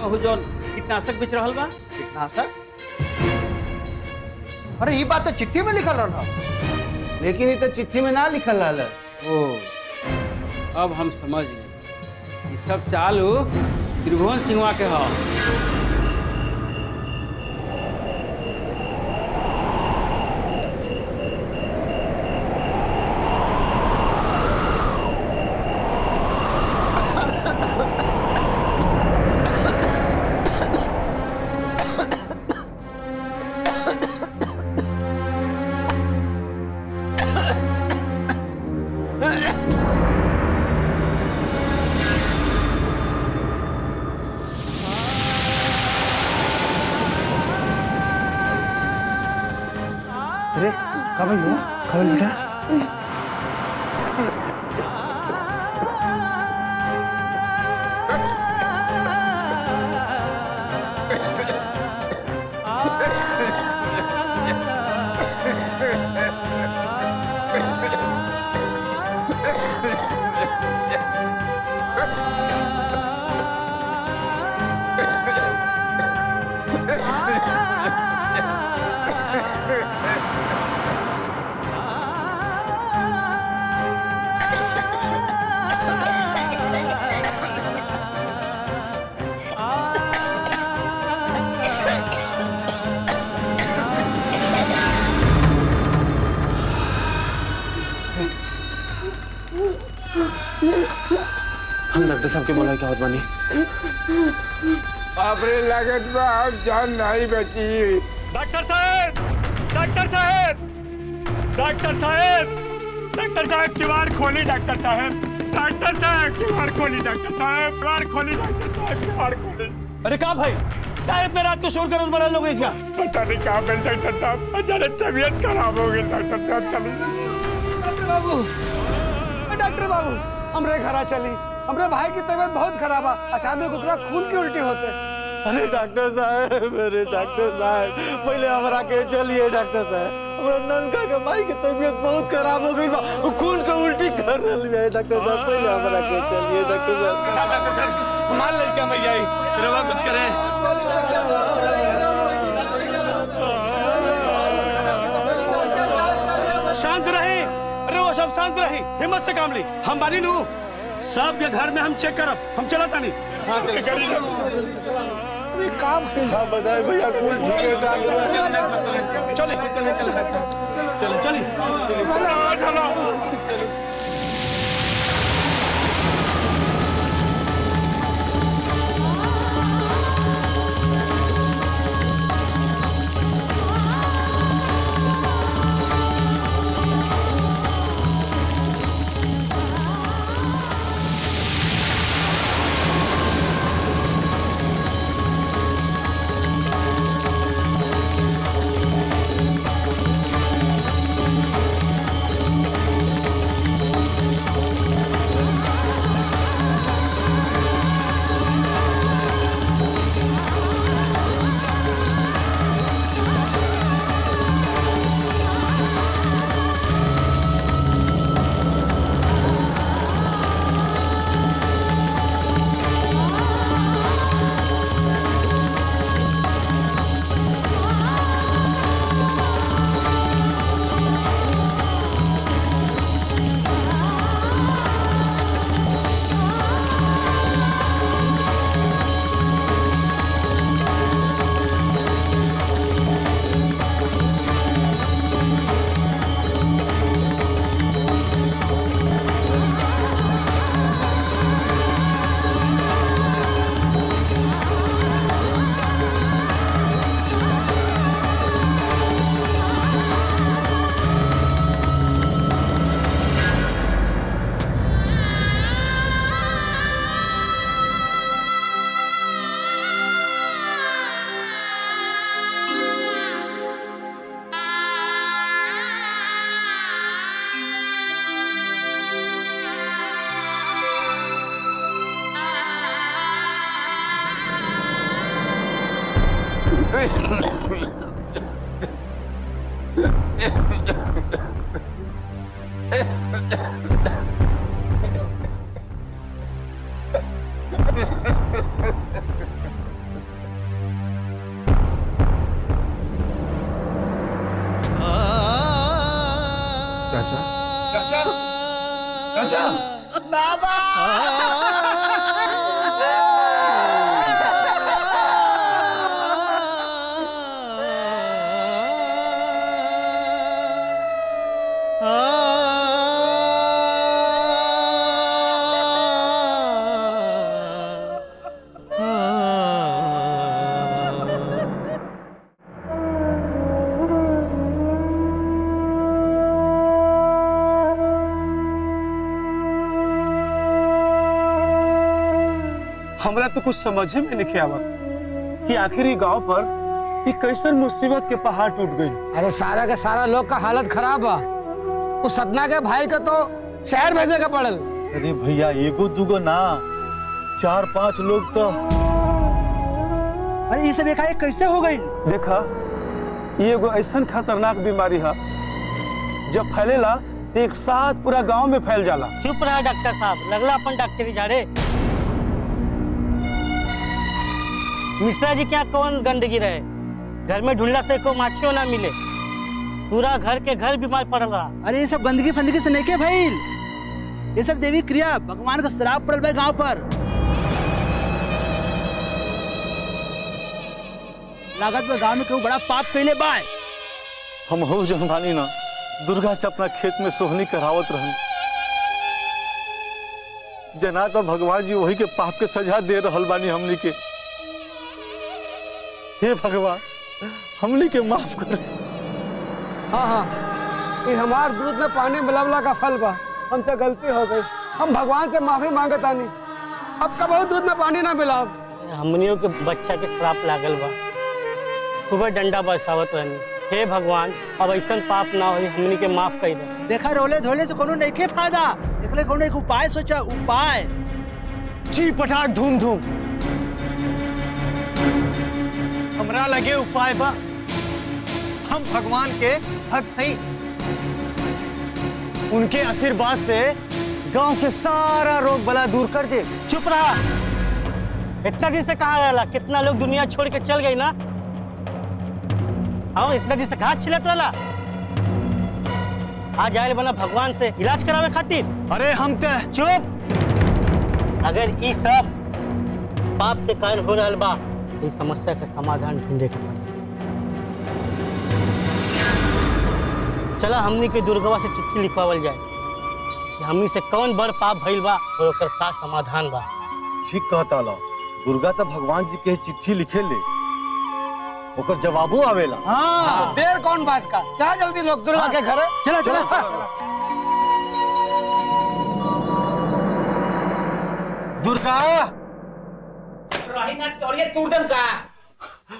हो जौन कीटनाशक बेच रहल बा। कीटनाशक? अरे ये बात तो चिट्ठी में लिखल रहा। लेकिन ये तो चिट्ठी में ना लिखल रहल। ओ अब हम समझ गए, ये सब चालू त्रिभुवन सिंहवा के ह। अरे कब हुआ? कब लिखा? हम डॉक्टर साहब के बोला क्या होत बानी? आपरे लागत में आप जान नहीं बची। डॉक्टर साहब, डॉक्टर साहब, डॉक्टर साहब, डॉक्टर साहब किवाड़ खोली, डॉक्टर साहब, डॉक्टर साहब किवाड़ खोली, डॉक्टर साहब किवाड़ खोली, डॉक्टर साहब किवाड़ खोली। अरे कहाँ भाई? क्या इतने रात को शोर करत बड़ा लोग इसका? पता नहीं कहाँ पे डॉक्टर साहब, अचानक तबीयत खराब हो गई डॉक्टर साहब। चलिए डॉक्टर बाबू हमरे घरा चली। हमरे भाई की तबीयत बहुत खराब है, अचानक ओकरा खून की उल्टी होते। अरे डॉक्टर साहब, अरे डॉक्टर साहब, पहले हमारा के चलिए डॉक्टर साहब। हमारा ननका के भाई की तबीयत बहुत खराब हो गई बा, वो खून का उल्टी कर रही है डॉक्टर साहब। पहले हमारा के चलिए डॉक्टर साहब। डॉक्टर साहब हमारे लड़का मर जाए, तेरा कुछ करे। शांत रही, अरे वो सब शांत रही, हिम्मत से काम ली। हम बानी नू सब के घर में हम चेक करब, हम चलता नहीं। हाँ चलिए काम हाँ बताए भैया कूल ठीक है डॉक्टर। चलिए चलिए अच्छा हमरा तो कुछ समझे में नहीं आवत कि आखिर ही गांव पर ये कैसन मुसीबत के पहाड़ टूट गई। अरे सारा का सारा लोग का हालत खराब बा। उस सतना के भाई का तो शहर भेजे का पड़ल। अरे भैया एगो दूगो ना 4-5 लोग तो। अरे ये सब एकाएक कैसे हो गई? देखा ये एगो ऐसा खतरनाक बीमारी है जब फैलेला तो एक साथ पूरा गांव में फैल जाला। चुप रहा डॉक्टर साहब, लगला अपन डॉक्टरी झाड़े। मिश्रा जी क्या कौन गंदगी रहे, घर में ढूंढला से को माछियों ना मिले, पूरा घर के घर बीमार पड़ रहा। अरे ये सब गंदगी फंदगी से नहीं के भइल, ये सब देवी क्रिया भगवान का श्राप पड़ल बा गांव पर। लागत में गांव में कोई बड़ा पाप कैले बा। हम हो जनबानी ना दुर्गा से अपना खेत में सोहनी करावत रहन, जना तो भगवान जी वही के पाप के सजा दे रहल बानी हमनी के। हे भगवान हमनी के माफ कर। हाँ हाँ, ये हमार दूध में पानी मिलावला का फल बा, हमसे गलती हो गई, हम भगवान से माफी मांगता नहीं। अब कबहू दूध में पानी ना मिलाओ। हमनियों के बच्चा के श्राप लागल बा, खूब डंडा बरसावत रहनी। हे भगवान अब ऐसा पाप ना हो, हमनी के माफ कर दे। देखा रोले धोले से कोनो नहीं के फायदा, एकले कोनो एक उपाय सोचा। उपाय छी पटाख धूम धूम हमरा लगे उपाय बा। हम भगवान के भक्त हई, उनके आशीर्वाद से गांव के सारा रोग बला दूर कर दे। चुप रहा, इतना दिन से कहाँ रहला, कितना लोग दुनिया छोड़ के चल गई ना। हाँ इतना दिन से कहाँ छिलत रहला, आज आयल बना भगवान से इलाज करावे खातिर। अरे हम ते चुप, अगर ये सब पाप के कारण हो रहा बा, इस समस्या का समाधान ढूंढे के पड़ी। चला हमनी के दुर्गवा से चिट्ठी लिखवावल जाए कि हमनी से कौन बड़ पाप भइल बा और ओकर का समाधान बा। ठीक कहता ला, दुर्गा तो भगवान जी के चिट्ठी लिखे ले, ओकर जवाबो आवेला। हाँ देर कौन बात का, चला जल्दी लोग दुर्गा के घर। चला चला। दुर्गा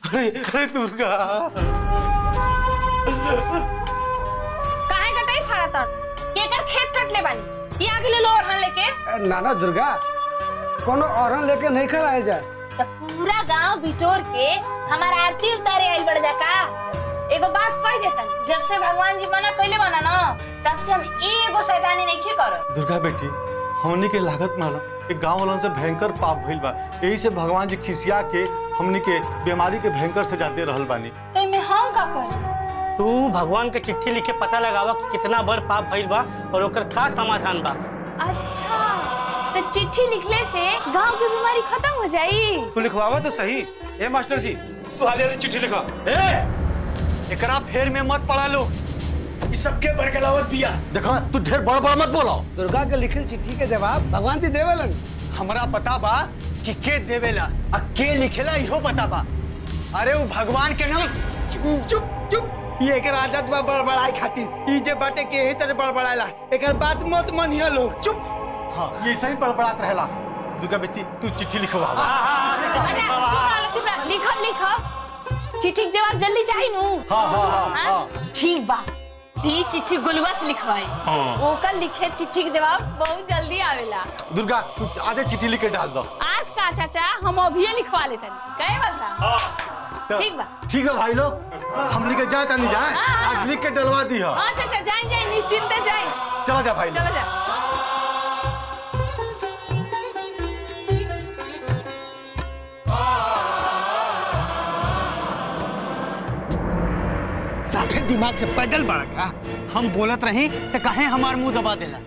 अरे अरे दुर्गा काहे कटाई फाड़ा तर केकर खेत कटले बानी ये आगे ले लो और लेके। नाना दुर्गा कोनो औरन लेके नहीं खड़ाए जाए तो पूरा गांव बिटोर के हमारा आरती उतारे आइल बढ़ जा का। एगो बात कह देतन, जब से भगवान जी मना कइले बना ना तब से हम एगो शैतानी नहीं करो। दुर्गा बेटी हमनी के लागत माला कि गांव वालों से भयंकर पाप भइल बा, यही से भगवान जी खिसिया के हमनी के बीमारी के भयंकर सजा दे रहल बानी। तो मैं हम का करूं? तू भगवान के चिट्ठी लिखे पता लगावा कि कितना बड़ पाप भइल बा और ओकर का समाधान बा। अच्छा तो चिट्ठी लिखले से गांव की बीमारी खत्म हो जाई। तू लिखवावा तो सही। ए मास्टर जी तू हाले चिट्ठी लिखा। एकरा फेर में मत पड़ा लो, इस सबके बरगलावत दिया। देखा तू ढेर बड़ बड़ मत बोलो। दुर्गा के लिखल चिट्ठी के जवाब भगवान जी देवेलन। हमरा पता बा कि के देवेला आ के लिखेला इहो पता बा। अरे वो भगवान के नाम। चुप चुप, ये एकर आदत बा बड़बड़ाई खातिर। ई जे बाटे के ही तरह बड़बड़ाइला, एकर बात मत मानिया लोग। चुप। हाँ ये सही बड़बड़ात रहेला। दुर्गा बेटी तू चिट्ठी लिखवा। चुप रह, लिखो चिट्ठी के जवाब जल्दी चाहिए नू। हाँ। ठीक बा, ये चिट्ठी गुलुआ से लिखवाई। ओकर लिखे चिट्ठी के जवाब बहुत जल्दी आवेला। दुर्गा तू आज चिट्ठी लिख के डाल दो। आज का चाचा हम अभी लिखवा लेते हैं, कहे बोलता। ठीक बा। ठीक है भाई लोग, हम लिख के जाता नहीं जाए, आज लिख के डलवा दी है। हाँ चाचा जाए निश्चिंत जाए। चला जा भाई, चला जा। साफे दिमाग से पैदल बढ़ा का। हम बोलत रही तो काहे हमार मुंह दबा देला।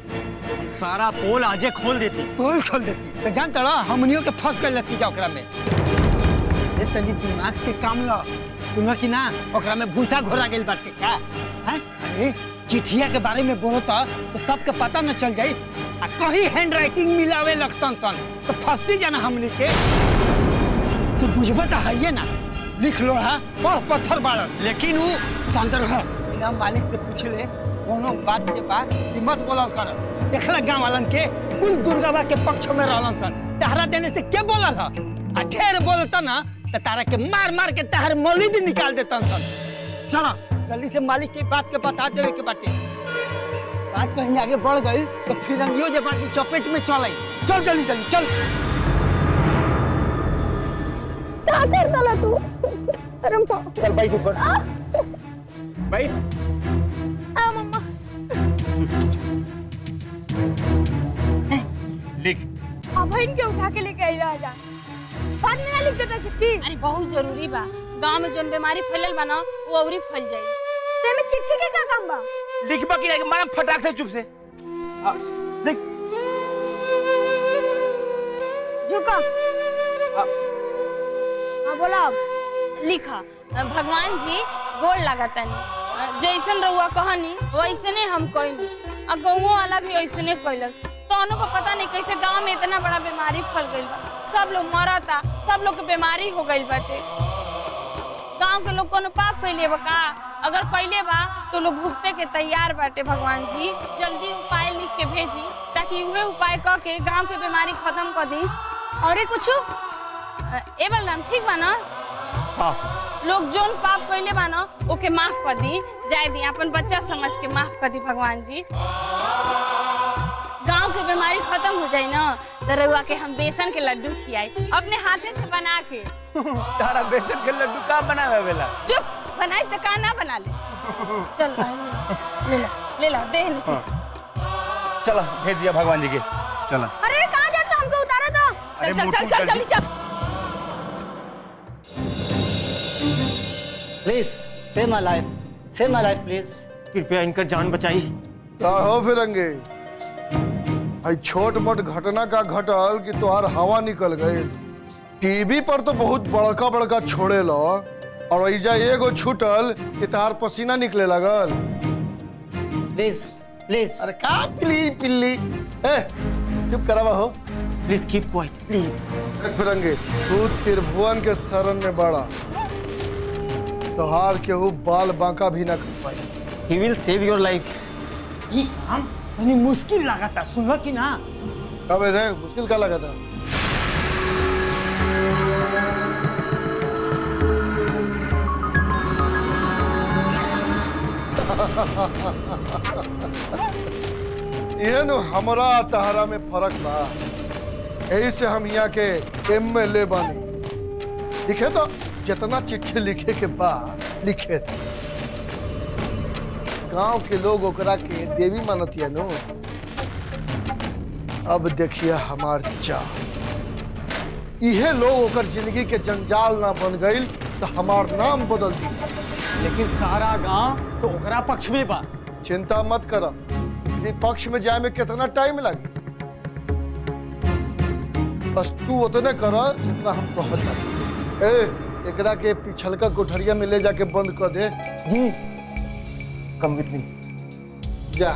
सारा पोल आजे खोल देती। पोल खोल देती तो जान तड़ा हमनियों के फंस कर लेती जा ओकरा में। ये तनी दिमाग से काम लो। सुनो कि ना ओकरा में भूसा घोरा गेल बाटे का? हैं? अरे चिट्ठिया के बारे में बोलो तो सबके पता न चल जाई। आ कहीं हैंडराइटिंग मिलावे लगतन सन तो फंसती जाना हमनी के। तू बुझबा तो है ये ना लिख लो है बड़ पत्थर बाड़न। लेकिन वो शांतर है ना मालिक से पूछ ले कोनो बात के बाद हिम्मत बोलल कर। देखला गांव वालन के कुल दुर्गावा के पक्ष में रहलन सन। तहरा देने से के बोलल है? आ ढेर बोलता ना तो तारा के मार मार के तहर मौलिद निकाल देतन सन। चला जल्दी से मालिक की बात के बता देवे के बाटे। बात कहीं आगे बढ़ गई तो फिरंगियों जे बाटी चपेट में चल आई। चल जल्दी जल्दी चल। क्या करता ला तू? अरे चल बैठ ऊपर बैठ। आ मम्मा लिख। अब इनके उठा के लेके आई राजा। बाद में ना लिख देता चिट्ठी। अरे बहुत जरूरी बा। गांव में जोन बीमारी फैलल बा ना वो औरी फैल जाई। ते में चिट्ठी के का काम बा? लिखबा कि नहीं मारम फटाक से चुप से। लिख। झुका। हाँ बोला। लिखा भगवान जी गोड़ लागतनी जैसन रहुआ कहनी वैसने हम कहनी। आ गाँवों वाला भी ऐसने कैलस। तो को पता नहीं कैसे गांव में इतना बड़ा बीमारी फैल गई बा। सब लोग मरता सब लोग के बीमारी हो गई बाटे। गांव के लोग कोनो पाप कैले बा का? अगर कैले बा तो लोग भुगते के तैयार बाटे। भगवान जी जल्दी उपाय लिख के भेजी ताकि उहे उपाय क के गांव के बीमारी खत्म कर दी। और कुछ ए बलराम ठीक बा ना? हाँ। लोग जोन पाप कैले बा ना ओके माफ कर दी जाए दी। अपन बच्चा समझ के माफ कर दी भगवान जी। गांव की बीमारी खत्म हो जाए ना तो रउआ के हम बेसन के लड्डू खियाई अपने हाथे से बना के। तारा बेसन के लड्डू का बनावे बेला? चुप बनाए तो का ना बना ले। चल ले ला दे न चिट्ठी। चलो भेज दिया भगवान जी के। चलो। अरे कहाँ जाता हमको उतारा था? चल चल चल चल जल्दी चल। प्लीज सेव माय लाइफ प्लीज। कृपया इनकर जान बचाई। का हो फिरंगे आई छोट मोट घटना का घटल कि तोहार हवा निकल गई। टीवी पर तो बहुत बड़का बड़का छोड़े लो और ऐजा एगो छूटल कि तोहार पसीना निकले लगल। प्लीज। अरे का पिल्ली पिल्ली चुप करावा हो। Please keep quiet please. फिरंगे तू त्रिभुवन के शरण में बड़ा तोहार केहू बाल बांका भी ना कर पाई। ही विल सेव योर लाइफ। ये काम तनी मुश्किल लगाता सुनला कि ना? कब रे मुश्किल का लगा था? ये नो हमरा तहरा में फर्क बा। यही से हम यहाँ के एमएलए बने। लिखे तो जितना चिट्ठी लिखे के बाद लिखे थे। गांव के लोग ओकरा के देवी मानतिया नो। अब देखिए हमार चाह इहे लोग ओकर जिंदगी के जंजाल ना बन गई तो हमार नाम बदल दी। लेकिन सारा गांव तो ओकरा पक्ष में बा। चिंता मत कर पक्ष में जाए में कितना टाइम लगी। बस तू उतने कर जितना हम कहत। एकरा के पिछलका कोठरिया में ले जाके बंद कर दे। Come with me. जा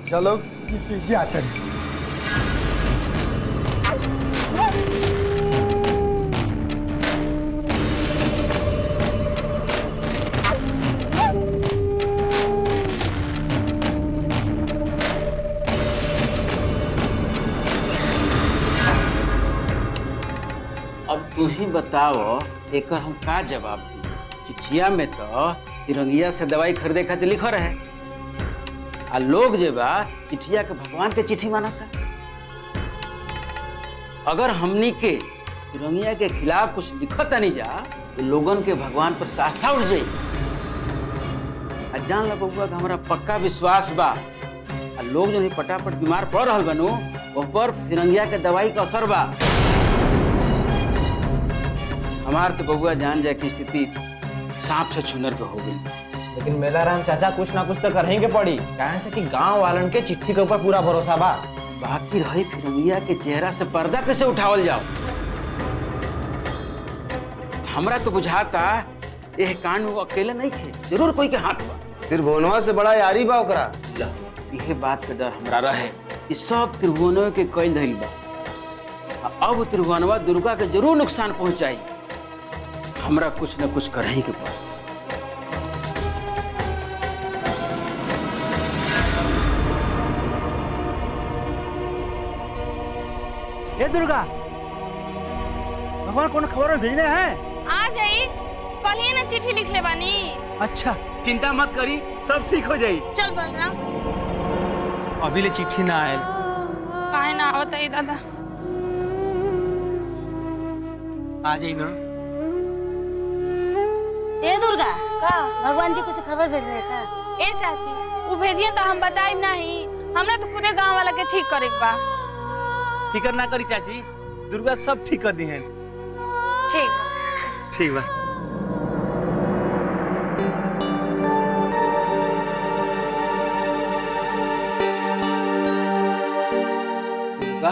चलो जाता। अब तू ही बताओ एक हम का जवाब दी? चिट्ठिया में तो तिरंगिया से दवाई खरीदे खातिर लिखो रहे आ लोग जे बा चिट्ठिया के भगवान के चिट्ठी मानता। अगर हमनी के तिरंगिया के खिलाफ कुछ लिखता नहीं जा तो लोगन के भगवान पर आस्था उठ जाई। आ जान लो बबुआ कि हमारा पक्का विश्वास बा आ लोग जो पटापट बीमार पड़ रहा बनू उस पर तिरंगिया के दवाई का असर बा। हमार तो बबुआ जान जाए की स्थिति सांप से छुनर के हो गई। लेकिन मेलाराम चाचा कुछ ना कुछ तो करेंगे पड़ी, कहे से कि गांव वालन के चिट्ठी के ऊपर पूरा भरोसा बा। बाकी रही फिरंगिया के चेहरा से पर्दा कैसे उठावल जाओ। हमरा तो बुझाता यह कांड वो अकेले नहीं थे, जरूर कोई के हाथ बा। त्रिभुवनवा से बड़ा यारी बा ओकरा। यह बात का डर हमरा रहे कि सब त्रिभुवनवा के कैल धइल बा। अब त्रिभुवनवा दुर्गा के जरूर नुकसान पहुंचाई। हमरा कुछ न कुछ करही के पड़ी। हे दुर्गा, भगवान कौन खबर भेजले हैं? आ जाई, कल ही ना चिट्ठी लिख ले बानी। अच्छा, चिंता मत करी, सब ठीक हो जाई। चल बलराम। अभी ले चिट्ठी ना आयल। काहे ना आवत है दादा? आ जाई ना। ए दुर्गा, का भगवान जी कुछ खबर भेज रहे का? ए चाची, वो भेजिए तो हम बताइब नहीं। हमरा तो खुदे गांव वाला के ठीक करे के बा। फिकर ना करी चाची, दुर्गा सब ठीक कर दी हैं। ठीक ठीक बा। दुर्गा,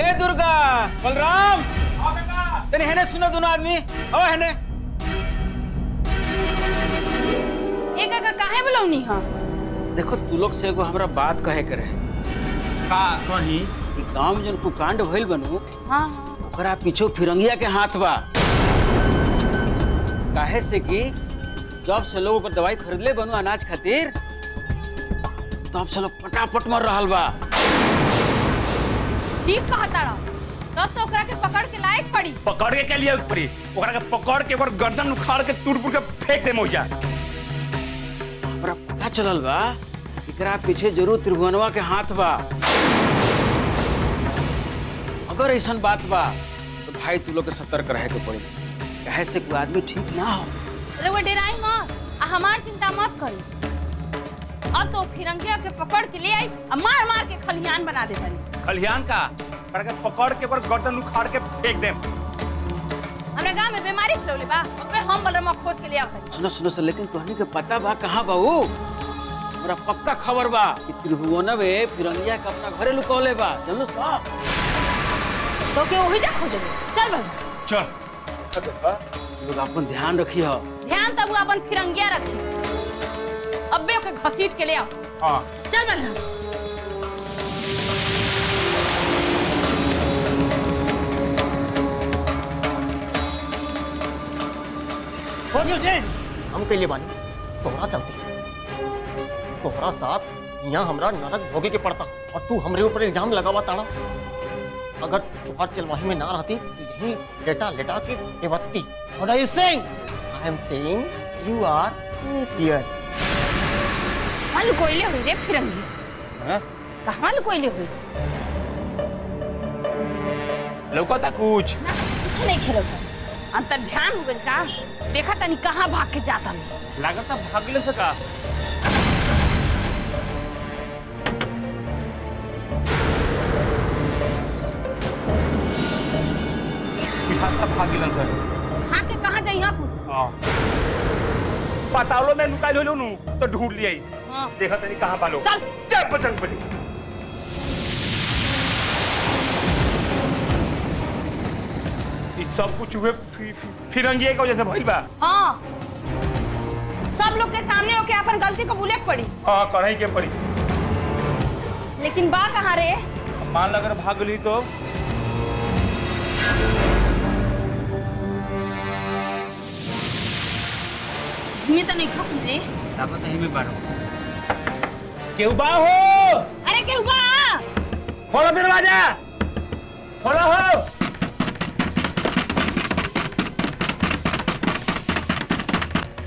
ए दुर्गा, बलराम, तेरे हेने सुनो दोनों आदमी, आओ हेने। ए काका काहे बुलौनी हां? देखो तू लोग से एगो हमरा बात कहे करे। का कहीं ई गांव में जन कुकांड भइल बनू, हां ओकरा पीछे फिरंगिया के हाथ बा। काहे से कि जब से लोग ओकर दवाई खरीदले बनू अनाज खातिर, तब से लोग पटापट मर रहल बा। ठीक कहता रहा। तब तो ओकरा के पकड़ के लायक पड़ी। पकड़ के लिए पड़ी, ओकरा के पकड़ के ओकर गर्दन उखाड़ के तुड़-पुड़ के फेंक दे मौजा। हमरा पता चलल बा एकरा पीछे जरूर त्रिभुवनवा के हाथ बा। अगर ऐसा बात बा तो भाई तू लोग के सतर्क रहे के पड़ी। कहे से कोई आदमी ठीक ना हो। अरे वो डराई मत, हमार चिंता मत करी। अब तो फिरंगिया के पकड़ के ले आई और मार मार के खलिहान बना दे तनी। खलिहान का ओकरा के पकड़ के ओकर गर्दन उखाड़ के फेंक दे। हमरा गांव में बीमारी फैलले बा, ओके हम बलराम खोज के ले आवत। सुनो सुनो से, लेकिन तोहनी के पता बा कहाँ बा वो? हमरा पक्का खबर बा कि त्रिभुवनवे फिरंगिया के अपना घरे लुकौले बा। जानलो सब तो के वही जा खोजे। चल बल चल लोग अपन ध्यान रखिए। ध्यान तब अपन फिरंगिया रखी। अबे ओके घसीट के ले आओ। हां चल बल। हम के लिए बानी तोहरा चलती, तोहरा साथ यहाँ हमरा नरक भोगे के पड़ता और तू हमरे ऊपर इल्जाम लगावा ताड़ा। अगर तुम्हार चलवाही में ना रहती तो यही लेटा लेटा के बेवत्ती। What are you saying? I am saying you are here. कहाँ लुकोइले हुई रे फिरंगी? हैं? कहाँ लुकोइले हुई? लौकता कुछ कुछ नहीं खेलो। अंतर ध्यान हो गइल का? देखा तनी कहाँ भाग के जाता हूँ। लागता भागले से का। बिहाता भागिलन सर। हाँ के कहाँ जाई हाँ कुछ? हां पतालो में लुकाइल होलो नु तो ढूंढ लियाई। हाँ देखा तनी कहां पालो। चल चल पसंद पड़ी। ये सब कुछ हुए फिरंगिया की वजह से भइल बा। हाँ सब लोग के सामने होके अपन गलती को बुलेट पड़ी। हां करही के पड़ी। लेकिन बा कहाँ रे? मान ल अगर भाग गई तो मैं तो नहीं खाऊं रे। ताकत ही में बाड़ो। केहू बा हो। अरे क्यों बा? खोलो दरवाजा। खोलो हो।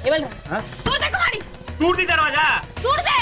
ये बोल। हाँ? तोड़ दे कुमारी। टूट दी दरवाजा। तोड़ दे।